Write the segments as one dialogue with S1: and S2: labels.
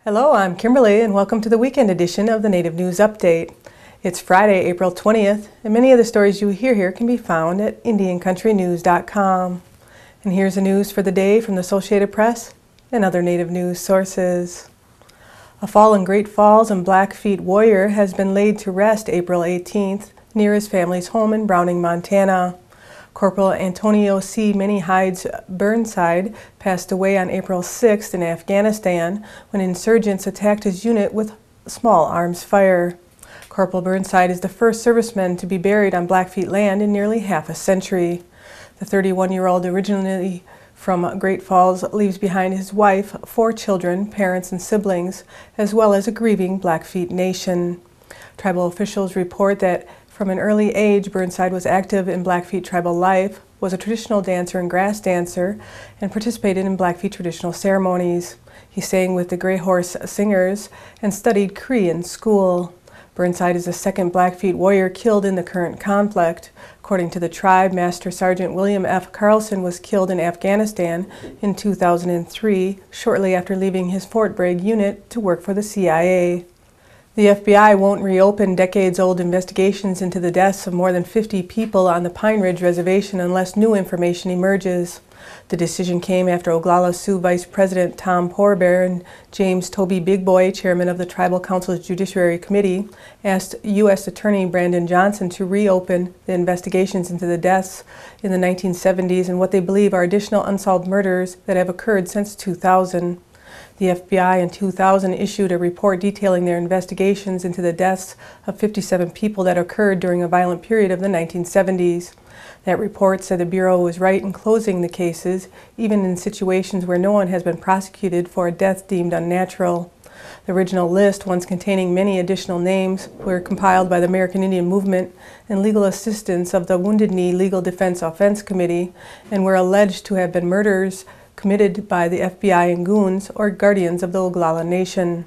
S1: Hello, I'm Kimberly and welcome to the weekend edition of the Native News Update. It's Friday, April 20th, and many of the stories you hear here can be found at IndianCountryNews.com. And here's the news for the day from the Associated Press and other Native news sources. A fallen Great Falls and Blackfeet warrior has been laid to rest April 18th near his family's home in Browning, Montana. Corporal Antonio C. Many Hides Burnside passed away on April 6th in Afghanistan when insurgents attacked his unit with small arms fire. Corporal Burnside is the first serviceman to be buried on Blackfeet land in nearly half a century. The 31-year-old, originally from Great Falls, leaves behind his wife, 4 children, parents, and siblings, as well as a grieving Blackfeet nation. Tribal officials report that from an early age, Burnside was active in Blackfeet tribal life, was a traditional dancer and grass dancer, and participated in Blackfeet traditional ceremonies. He sang with the Grey Horse Singers and studied Cree in school. Burnside is the second Blackfeet warrior killed in the current conflict. According to the tribe, Master Sergeant William F. Carlson was killed in Afghanistan in 2003, shortly after leaving his Fort Bragg unit to work for the CIA. The FBI won't reopen decades-old investigations into the deaths of more than 50 people on the Pine Ridge Reservation unless new information emerges. The decision came after Oglala Sioux Vice President Tom Porbear and James Toby Big Boy, chairman of the Tribal Council's Judiciary Committee, asked U.S. Attorney Brandon Johnson to reopen the investigations into the deaths in the 1970s and what they believe are additional unsolved murders that have occurred since 2000. The FBI in 2000 issued a report detailing their investigations into the deaths of 57 people that occurred during a violent period of the 1970s. That report said the Bureau was right in closing the cases, even in situations where no one has been prosecuted for a death deemed unnatural. The original list, once containing many additional names, were compiled by the American Indian Movement and legal assistance of the Wounded Knee Legal Defense Offense Committee and were alleged to have been murders committed by the FBI and goons or guardians of the Oglala Nation.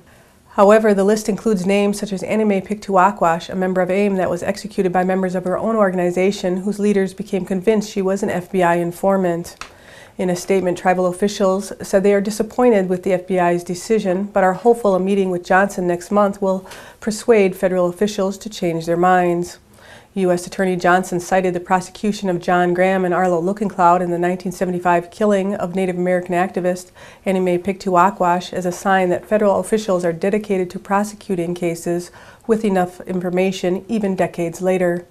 S1: However, the list includes names such as Anime Piktuakwash, a member of AIM that was executed by members of her own organization whose leaders became convinced she was an FBI informant. In a statement, tribal officials said they are disappointed with the FBI's decision, but are hopeful a meeting with Johnson next month will persuade federal officials to change their minds. U.S. Attorney Johnson cited the prosecution of John Graham and Arlo Lookencloud in the 1975 killing of Native American activist Anime Piktuakwash as a sign that federal officials are dedicated to prosecuting cases with enough information even decades later.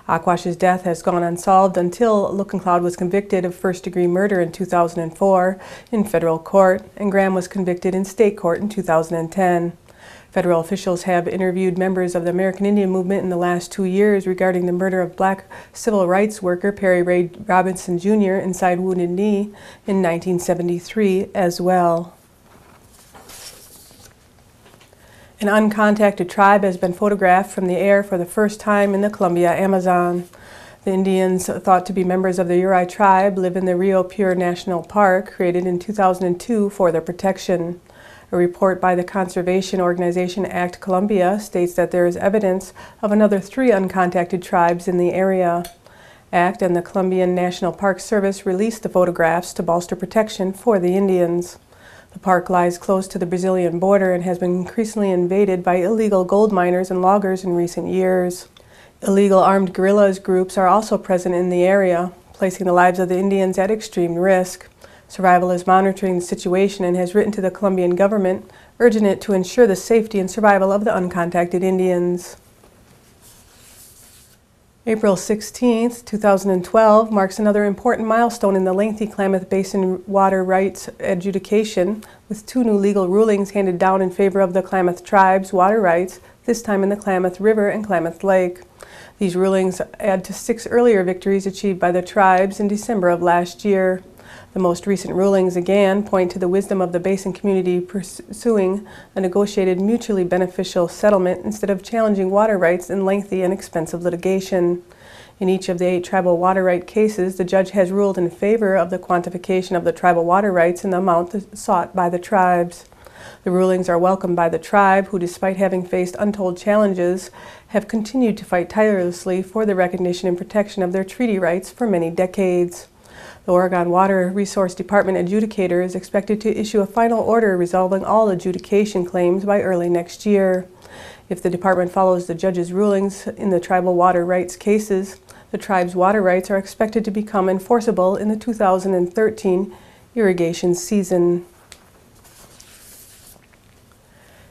S1: Akwash's death has gone unsolved until Lookencloud was convicted of first-degree murder in 2004 in federal court, and Graham was convicted in state court in 2010. Federal officials have interviewed members of the American Indian Movement in the last 2 years regarding the murder of black civil rights worker Perry Ray Robinson Jr. inside Wounded Knee in 1973 as well. An uncontacted tribe has been photographed from the air for the first time in the Colombia Amazon. The Indians, thought to be members of the Uri tribe, live in the Rio Pure National Park, created in 2002 for their protection. A report by the conservation organization ACT Colombia states that there is evidence of another 3 uncontacted tribes in the area. ACT and the Colombian National Park Service released the photographs to bolster protection for the Indians. The park lies close to the Brazilian border and has been increasingly invaded by illegal gold miners and loggers in recent years. Illegal armed guerrillas groups are also present in the area, placing the lives of the Indians at extreme risk. Survival is monitoring the situation and has written to the Colombian government, urging it to ensure the safety and survival of the uncontacted Indians. April 16, 2012 marks another important milestone in the lengthy Klamath Basin water rights adjudication, with 2 new legal rulings handed down in favor of the Klamath tribe's water rights, this time in the Klamath River and Klamath Lake. These rulings add to 6 earlier victories achieved by the tribes in December of last year. The most recent rulings again point to the wisdom of the Basin community pursuing a negotiated mutually beneficial settlement instead of challenging water rights in lengthy and expensive litigation. In each of the 8 tribal water right cases, the judge has ruled in favor of the quantification of the tribal water rights in the amount sought by the tribes. The rulings are welcomed by the tribe, who, despite having faced untold challenges, have continued to fight tirelessly for the recognition and protection of their treaty rights for many decades. The Oregon Water Resource Department adjudicator is expected to issue a final order resolving all adjudication claims by early next year. If the department follows the judge's rulings in the tribal water rights cases, the tribe's water rights are expected to become enforceable in the 2013 irrigation season.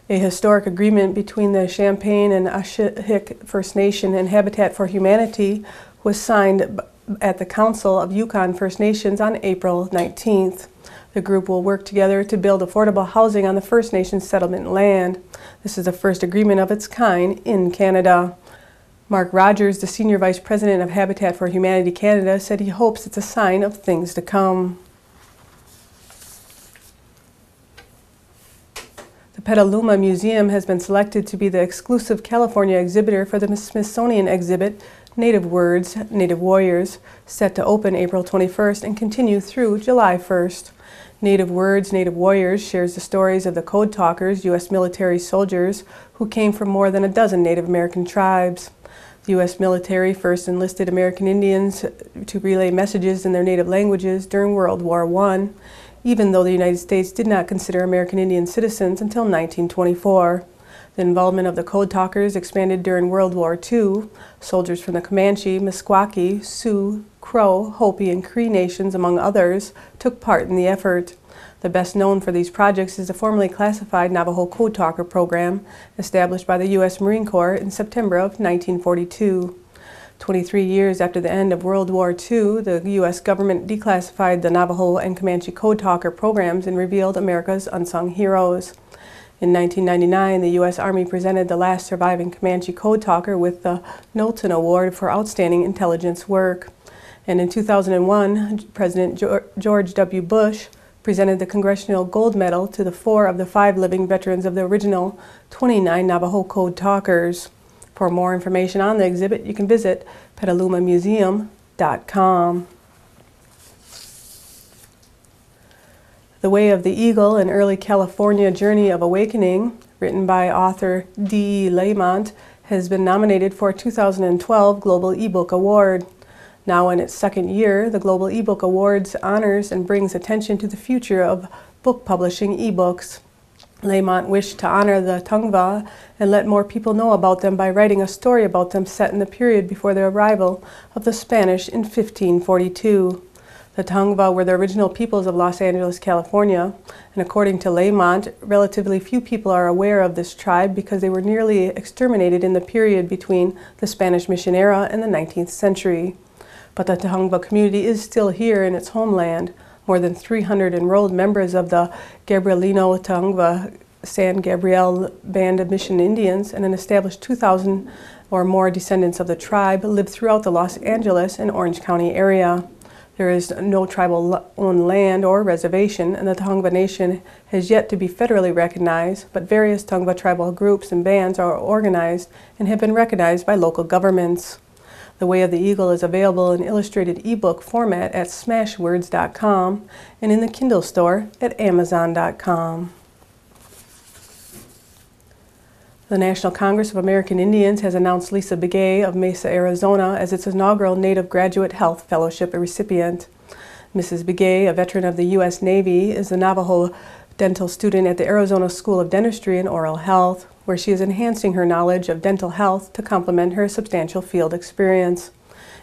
S1: A historic agreement between the Champagne and Ashihik First Nation and Habitat for Humanity was signed at the Council of Yukon First Nations on April 19th. The group will work together to build affordable housing on the First Nations settlement land. This is the first agreement of its kind in Canada. Mark Rogers, the Senior Vice President of Habitat for Humanity Canada, said he hopes it's a sign of things to come. The Petaluma Museum has been selected to be the exclusive California exhibitor for the Smithsonian exhibit Native Words, Native Warriors, set to open April 21st and continue through July 1st. Native Words, Native Warriors shares the stories of the Code Talkers, U.S. military soldiers who came from more than a dozen Native American tribes. The U.S. military first enlisted American Indians to relay messages in their native languages during World War I, even though the United States did not consider American Indian citizens until 1924. The involvement of the Code Talkers expanded during World War II. Soldiers from the Comanche, Meskwaki, Sioux, Crow, Hopi, and Cree nations, among others, took part in the effort. The best known for these projects is the formerly classified Navajo Code Talker program, established by the U.S. Marine Corps in September of 1942. 23 years after the end of World War II, the U.S. government declassified the Navajo and Comanche Code Talker programs and revealed America's unsung heroes. In 1999, the U.S. Army presented the last surviving Comanche Code Talker with the Knowlton Award for Outstanding Intelligence Work. And in 2001, President George W. Bush presented the Congressional Gold Medal to the 4 of the 5 living veterans of the original 29 Navajo Code Talkers. For more information on the exhibit, you can visit petalumamuseum.com. The Way of the Eagle, an early California journey of awakening, written by author D. Lamont, has been nominated for a 2012 Global eBook Award. Now in its second year, the Global eBook Awards honors and brings attention to the future of book publishing ebooks. Lamont wished to honor the Tongva and let more people know about them by writing a story about them set in the period before the arrival of the Spanish in 1542. The Tongva were the original peoples of Los Angeles, California, and according to Lamont, relatively few people are aware of this tribe because they were nearly exterminated in the period between the Spanish Mission era and the 19th century. But the Tongva community is still here in its homeland. More than 300 enrolled members of the Gabrielino Tongva San Gabriel Band of Mission Indians and an established 2,000 or more descendants of the tribe live throughout the Los Angeles and Orange County area. There is no tribal-owned land or reservation, and the Tongva Nation has yet to be federally recognized, but various Tongva tribal groups and bands are organized and have been recognized by local governments. The Way of the Eagle is available in illustrated ebook format at smashwords.com and in the Kindle store at amazon.com. The National Congress of American Indians has announced Lisa Begay of Mesa, Arizona as its inaugural Native Graduate Health Fellowship recipient. Mrs. Begay, a veteran of the U.S. Navy, is the Navajo dental student at the Arizona School of Dentistry and Oral Health, where she is enhancing her knowledge of dental health to complement her substantial field experience.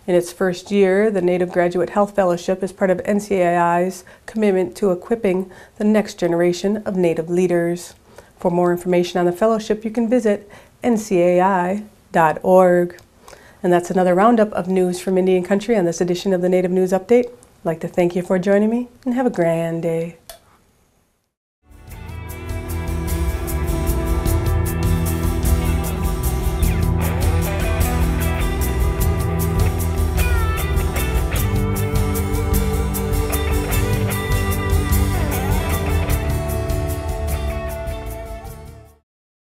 S1: In its first year, the Native Graduate Health Fellowship is part of NCAI's commitment to equipping the next generation of Native leaders. For more information on the fellowship, you can visit ncai.org. And that's another roundup of news from Indian Country on this edition of the Native News Update. I'd like to thank you for joining me, and have a grand day.